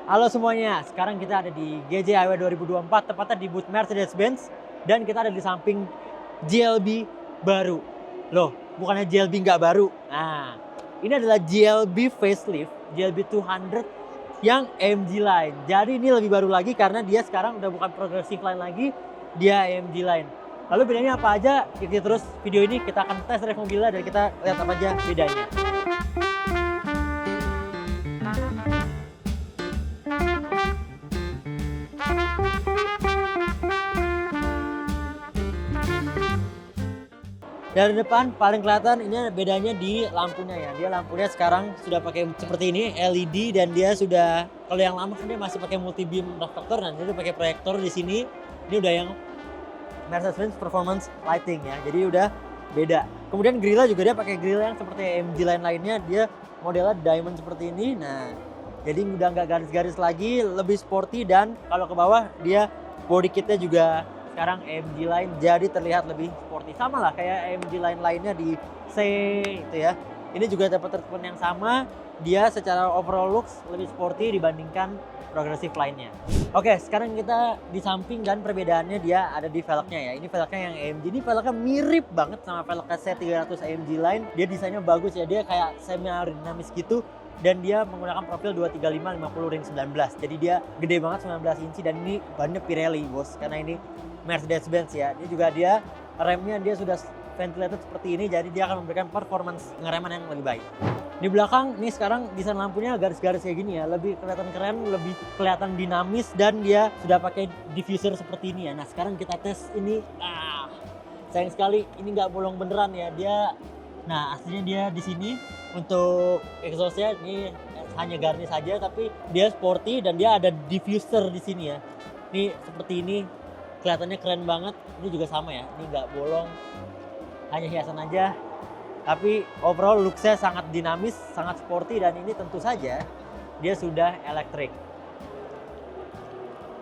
Halo semuanya, sekarang kita ada di GJIW 2024, tepatnya di booth Mercedes-Benz. Dan kita ada di samping GLB baru. Loh, bukannya GLB nggak baru. Nah, ini adalah GLB facelift, GLB 200 yang AMG Line. Jadi ini lebih baru lagi karena dia sekarang udah bukan progressive line lagi, dia AMG Line. Lalu bedanya apa aja? Ikuti terus video ini, kita akan tes drive mobilnya dan kita lihat apa aja bedanya. Dari depan paling kelihatan ini bedanya di lampunya ya. Dia lampunya sekarang sudah pakai seperti ini LED dan dia sudah, kalau yang lama kan dia masih pakai multi beam reflector, dan dia pakai proyektor di sini. Ini udah yang Mercedes-Benz Performance Lighting ya. Jadi udah beda. Kemudian grillnya juga dia pakai grill yang seperti AMG lainnya, dia modelnya diamond seperti ini. Nah, jadi udah nggak garis-garis lagi, lebih sporty, dan kalau ke bawah dia body kitnya juga sekarang AMG Line jadi terlihat lebih sporty, sama lah kayak AMG Line lainnya di C itu ya. Ini juga dapat treatment yang sama, dia secara overall looks lebih sporty dibandingkan progressive lainnya. Oke, sekarang kita di samping dan perbedaannya dia ada di velgnya ya. Ini velgnya yang AMG, ini velgnya mirip banget sama velgnya C300 AMG Line. Dia desainnya bagus ya, dia kayak semi aerodinamis gitu. Dan dia menggunakan profil 235 50 ring 19. Jadi dia gede banget, 19 inci, dan ini bannya Pirelli bos, karena ini Mercedes-Benz ya. Ini juga dia remnya dia sudah ventilated seperti ini, jadi dia akan memberikan performance pengereman yang lebih baik. Di belakang ini sekarang desain lampunya garis-garis kayak gini ya, lebih kelihatan keren, lebih kelihatan dinamis, dan dia sudah pakai diffuser seperti ini ya. Nah sekarang kita tes ini. Sayang sekali ini nggak bolong beneran ya. Nah aslinya dia di sini untuk exhaustnya ini hanya garnish saja, tapi dia sporty dan dia ada diffuser di sini ya. Ini seperti ini, kelihatannya keren banget. Ini juga sama ya, ini nggak bolong, hanya hiasan aja. Tapi overall looks-nya sangat dinamis, sangat sporty, dan ini tentu saja dia sudah elektrik.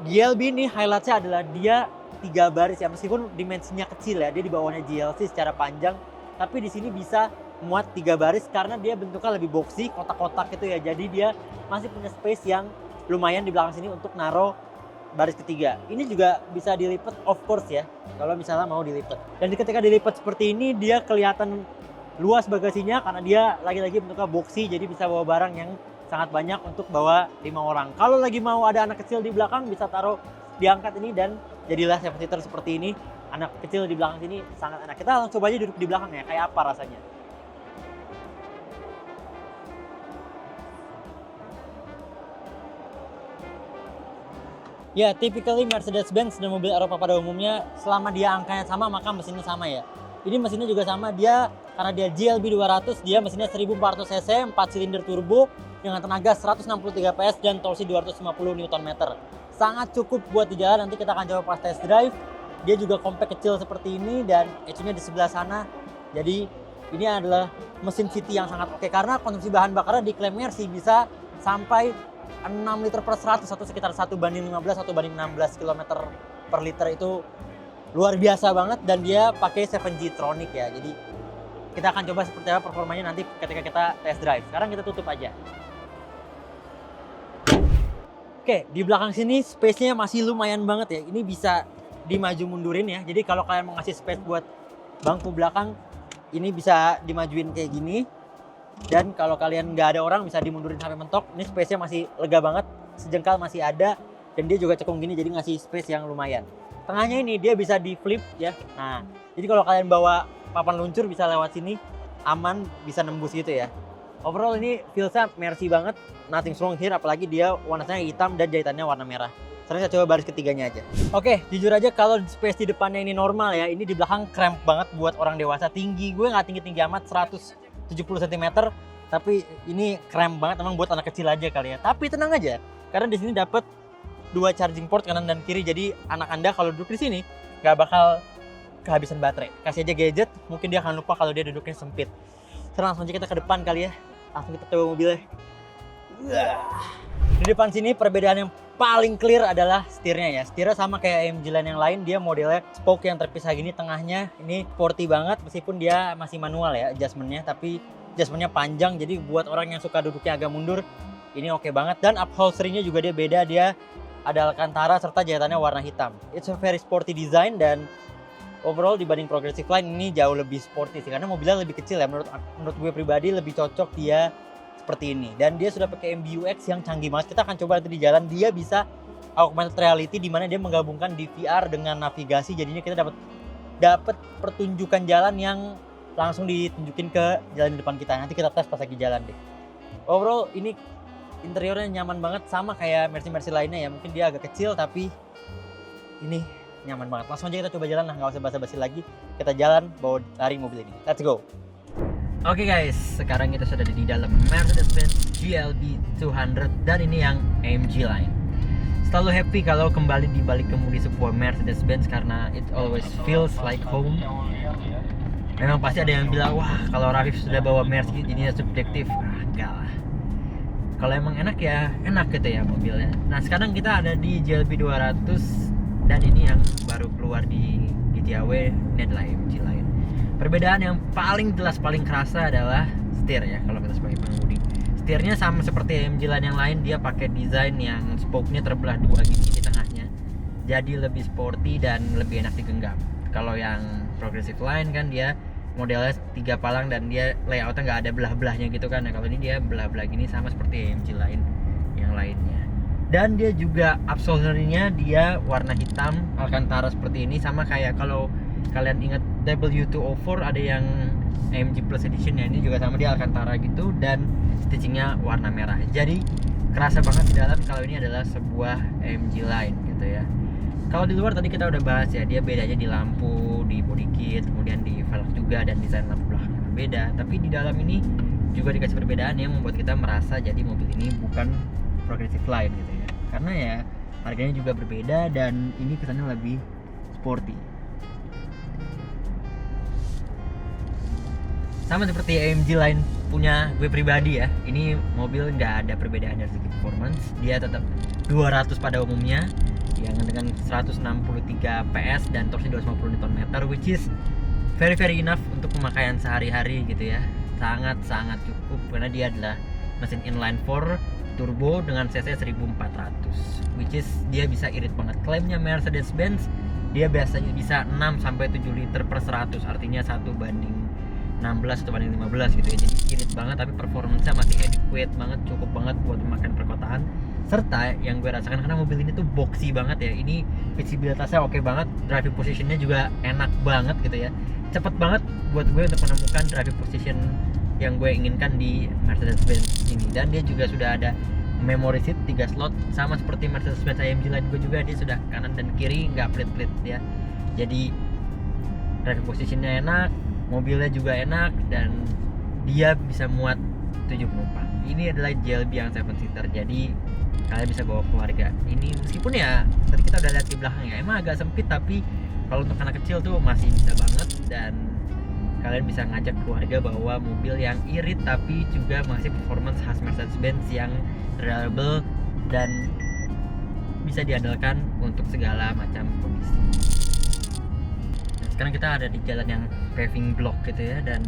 GLB ini highlight-nya adalah dia 3 baris ya, meskipun dimensinya kecil ya, dia di bawahnya GLC secara panjang, tapi di sini bisa muat 3 baris karena dia bentuknya lebih boxy, kotak-kotak gitu ya. Jadi dia masih punya space yang lumayan di belakang sini untuk naruh baris ketiga. Ini juga bisa dilipat of course ya, kalau misalnya mau dilipat. Dan ketika dilipat seperti ini dia kelihatan luas bagasinya karena dia lagi-lagi bentuknya boxy, jadi bisa bawa barang yang sangat banyak untuk bawa 5 orang. Kalau lagi mau ada anak kecil di belakang bisa taruh, diangkat ini dan jadilah seven seater seperti ini. Anak kecil di belakang sini sangat enak. Kita langsung coba aja duduk di belakang ya, kayak apa rasanya. Ya, typically Mercedes-Benz dan mobil Eropa pada umumnya, selama dia angkanya sama maka mesinnya sama ya. Ini mesinnya juga sama, dia karena dia GLB 200, dia mesinnya 1400 cc, 4 silinder turbo dengan tenaga 163 PS dan torsi 250 Nm. Sangat cukup buat di jalan, nanti kita akan coba pas test drive. Dia juga compact kecil seperti ini dan ECU-nya di sebelah sana. Jadi ini adalah mesin city yang sangat oke karena konsumsi bahan bakarnya diklaim Mercy bisa sampai 6 liter per 100 atau sekitar 1 banding 15 atau banding 16 km per liter. Itu luar biasa banget, dan dia pakai 7G Tronic ya. Jadi kita akan coba seperti apa performanya nanti ketika kita test drive. Sekarang kita tutup aja. Oke, di belakang sini space-nya masih lumayan banget ya. Ini bisa dimaju mundurin ya. Jadi kalau kalian mau ngasih space buat bangku belakang, ini bisa dimajuin kayak gini. Dan kalau kalian nggak ada orang bisa dimundurin sampai mentok. Ini space-nya masih lega banget, sejengkal masih ada, dan dia juga cekung gini jadi ngasih space yang lumayan. Tengahnya ini dia bisa di flip ya. Nah, jadi kalau kalian bawa papan luncur bisa lewat sini, aman, bisa nembus gitu ya. Overall ini feels-nya Mercy banget, nothing wrong here, apalagi dia warnanya hitam dan jahitannya warna merah. Sekarang saya coba baris ketiganya aja. Oke, jujur aja kalau space di depannya ini normal ya, ini di belakang cramp banget buat orang dewasa. Tinggi gue nggak tinggi-tinggi amat, 170 cm, tapi ini cramp banget emang buat anak kecil aja kali ya. Tapi tenang aja, karena di sini dapat 2 charging port kanan dan kiri, jadi anak Anda kalau duduk di sini nggak bakal kehabisan baterai. Kasih aja gadget, mungkin dia akan lupa kalau dia duduknya sempit. Sekarang langsung aja kita ke depan kali ya, langsung kita coba mobilnya. Di depan sini perbedaan yang paling clear adalah setirnya ya. Setirnya sama kayak AMG Line yang lain, dia modelnya spoke yang terpisah gini, tengahnya ini sporty banget meskipun dia masih manual ya adjustmentnya, tapi adjustmentnya panjang, jadi buat orang yang suka duduknya agak mundur Ini oke banget, dan upholstery-nya juga dia beda, dia ada Alcantara serta jahitannya warna hitam. It's a very sporty design, dan overall dibanding Progressive Line ini jauh lebih sporty sih, karena mobilnya lebih kecil ya. Menurut gue pribadi lebih cocok dia seperti ini, dan dia sudah pakai MBUX yang canggih banget. Kita akan coba nanti di jalan, dia bisa augmented reality di mana dia menggabungkan DVR dengan navigasi, jadinya kita dapat pertunjukan jalan yang langsung ditunjukin ke jalan di depan kita. Nanti kita tes pas lagi jalan deh. Overall ini interiornya nyaman banget, sama kayak Mercy lainnya ya. Mungkin dia agak kecil tapi ini nyaman banget. Langsung aja kita coba jalan lah, nggak usah basa-basi lagi. Kita jalan bawa lari mobil ini. Let's go. Oke guys, sekarang kita sudah di dalam Mercedes-Benz GLB 200 dan ini yang AMG Line. Selalu happy kalau kembali di balik kemudi sebuah Mercedes-Benz karena it always feels like home. Memang pasti ada yang bilang, wah kalau Rafif sudah bawa Mercedes jadinya subjektif. Enggak lah. Kalau emang enak ya enak gitu ya mobilnya. Nah sekarang kita ada di GLB 200 dan ini yang baru keluar di GTAW, ini adalah AMG Line. Perbedaan yang paling jelas, paling kerasa adalah setir ya kalau kita sebagai pengemudi. Setirnya sama seperti AMG Line yang lain, dia pakai desain yang spoke-nya terbelah dua gini di tengahnya. Jadi lebih sporty dan lebih enak digenggam. Kalau yang Progressive Line kan dia modelnya 3 palang dan dia layoutnya nggak ada belah-belahnya gitu kan. Nah kalau ini dia belah-belah gini sama seperti AMG Line yang lainnya. Dan dia juga upholstery-nya dia warna hitam Alcantara seperti ini, sama kayak kalau kalian ingat W204 ada yang AMG Plus Edition ya, ini juga sama dia Alcantara gitu dan stitchingnya warna merah. Jadi kerasa banget di dalam kalau ini adalah sebuah AMG Line gitu ya. Kalau di luar tadi kita udah bahas ya, dia bedanya di lampu, di body kit, kemudian di velg juga, dan desain lampu belakangnya berbeda. Tapi di dalam ini juga dikasih perbedaan yang membuat kita merasa jadi mobil ini bukan Progressive Line gitu ya. Karena ya harganya juga berbeda dan ini kesannya lebih sporty. Sama seperti AMG Line punya gue pribadi ya, ini mobil nggak ada perbedaan dari segi performance. Dia tetap 200 pada umumnya, yang dengan 163 PS dan torsi 250 Nm, which is very enough untuk pemakaian sehari-hari gitu ya. Sangat cukup karena dia adalah mesin inline 4 turbo dengan cc 1400, which is dia bisa irit banget. Klaimnya Mercedes-Benz dia biasanya bisa 6-7 liter per 100, artinya 1 banding 16 atau banding 15 gitu ya. Jadi irit banget tapi performance-nya masih adequate banget, cukup banget buat pemakaian perkotaan. Serta yang gue rasakan karena mobil ini tuh boxy banget ya, ini visibilitasnya oke banget, driving positionnya juga enak banget gitu ya, cepet banget buat gue untuk menemukan driving position yang gue inginkan di Mercedes-Benz ini. Dan dia juga sudah ada memory seat 3 slot sama seperti Mercedes-Benz AMG Line gue juga, dia sudah kanan dan kiri nggak pelit-pelit ya. Jadi driving positionnya enak, mobilnya juga enak, dan dia bisa muat 7 penumpang. Ini adalah GLB yang 7 seater, jadi kalian bisa bawa keluarga. Ini meskipun ya tadi kita udah lihat di belakangnya emang agak sempit, tapi kalau untuk anak kecil tuh masih bisa banget, dan kalian bisa ngajak keluarga bawa mobil yang irit tapi juga masih performance khas Mercedes-Benz yang reliable dan bisa diandalkan untuk segala macam kondisi. Nah, sekarang kita ada di jalan yang paving block gitu ya, dan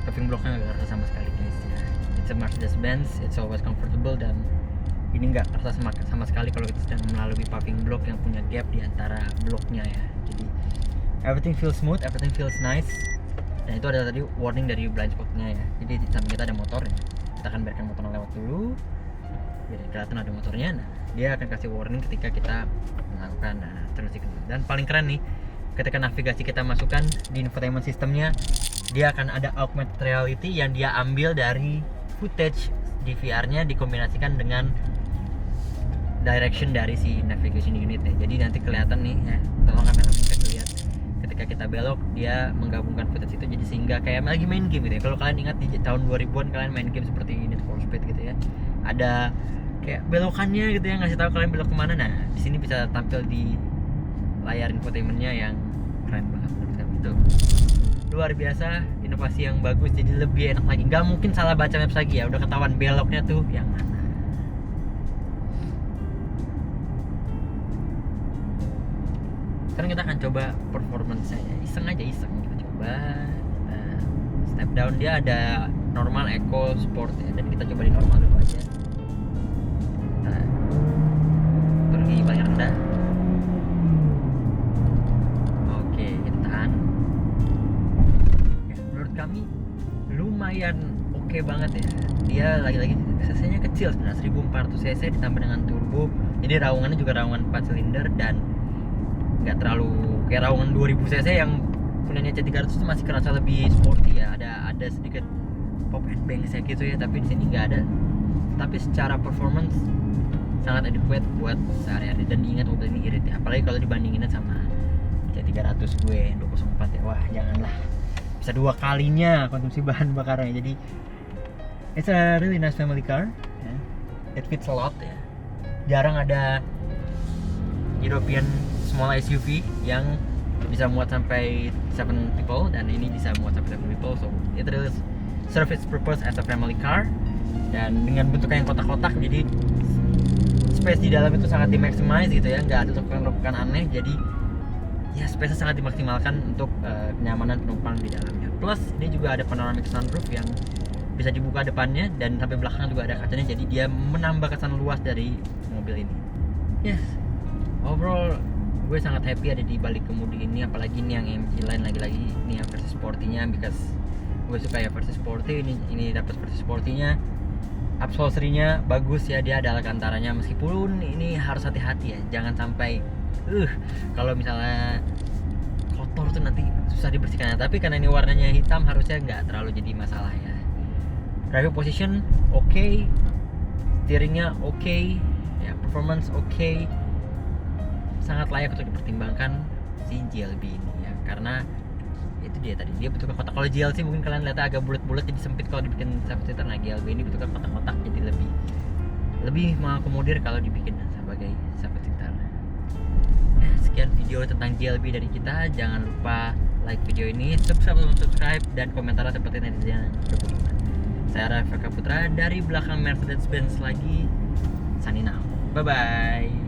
paving blocknya nggak terasa sama sekali guys ya. It's a Mercedes-Benz, it's always comfortable, dan ini nggak terasa sama sekali kalau kita sedang melalui paving block yang punya gap di antara bloknya ya. Jadi everything feels smooth, everything feels nice. Dan itu ada tadi warning dari blind spotnya ya. Jadi di samping kita ada motor ya, kita akan biarkan motornya lewat dulu biar kelihatan ada motornya. Nah dia akan kasih warning ketika kita melakukan terus ikut. Dan paling keren nih, ketika navigasi kita masukkan di infotainment systemnya, dia akan ada augmented reality yang dia ambil dari footage DVR-nya dikombinasikan dengan direction dari si navigation unit ya. Jadi nanti kelihatan nih ya, tolong kamera bisa lihat ketika kita belok dia menggabungkan footage itu, jadi sehingga kayak lagi main game gitu ya. Kalau kalian ingat di tahun 2000-an kalian main game seperti Need for Speed gitu ya, ada kayak belokannya gitu ya, ngasih tahu kalian belok kemana. Nah di sini bisa tampil di layar infotainmentnya yang keren banget menurut kami. Itu luar biasa, inovasi yang bagus, jadi lebih enak lagi. Nggak mungkin salah baca maps lagi ya, udah ketahuan beloknya tuh yang mana. Sekarang kita akan coba performance-nya ya. Iseng kita coba. Step down dia ada normal, eco, sport ya, dan kita coba di normal dulu aja. oke banget ya. Dia lagi-lagi cc-nya kecil sebenarnya, 1400 cc ditambah dengan turbo. Jadi raungannya juga raungan 4 silinder dan nggak terlalu kayak raungan 2000 cc yang punyanya C300 itu masih kerasa lebih sporty ya. Ada sedikit pop and bangs gitu ya, tapi di sini nggak ada. Tapi secara performance sangat adequate buat sehari-hari, dan diingat mobil ini irit ya, apalagi kalau dibandinginnya sama C300 gue 204 ya. Wah, janganlah, bisa 2 kalinya konsumsi bahan bakarnya. Jadi it's a really nice family car ya. It fits a lot ya. Jarang ada European small SUV yang bisa muat sampai 7 people, dan ini bisa muat sampai 7 people, so it really serve its purpose as a family car. Dan dengan bentuk yang kotak-kotak, jadi space di dalam itu sangat dimaximize gitu ya, nggak ada lekukan aneh, jadi ya space sangat dimaksimalkan untuk kenyamanan penumpang di dalamnya. Plus ini juga ada panoramic sunroof yang bisa dibuka depannya, dan sampai belakang juga ada kacanya, jadi dia menambah kesan luas dari mobil ini. Yes, overall gue sangat happy ada di balik kemudi ini, apalagi ini yang MG Line, lagi-lagi ini yang versi sportinya, because gue suka ya versi sporty. Ini dapat versi sportinya. Upholstery-nya bagus ya, dia ada alcantaranya, meskipun ini harus hati-hati ya, jangan sampai kalau misalnya kotor tuh nanti susah dibersihkannya. Tapi karena ini warnanya hitam, harusnya nggak terlalu jadi masalah ya. Driving position oke, steeringnya oke ya, performance oke, sangat layak untuk dipertimbangkan si GLB ini ya, karena itu dia tadi, dia bentuknya kotak. Kalau GLC mungkin kalian lihat agak bulat-bulat jadi sempit kalau dibikin 7-seater. Nah, GLB ini bentuknya kotak-kotak, jadi lebih mengakomodir kalau dibikin sebagai 7-seater. Nah, sekian video tentang GLB dari kita. Jangan lupa like video ini, subscribe dan komentar seperti netizen berikutnya. Saya Raffi Putra dari belakang Mercedes-Benz lagi. Signing out. Bye bye.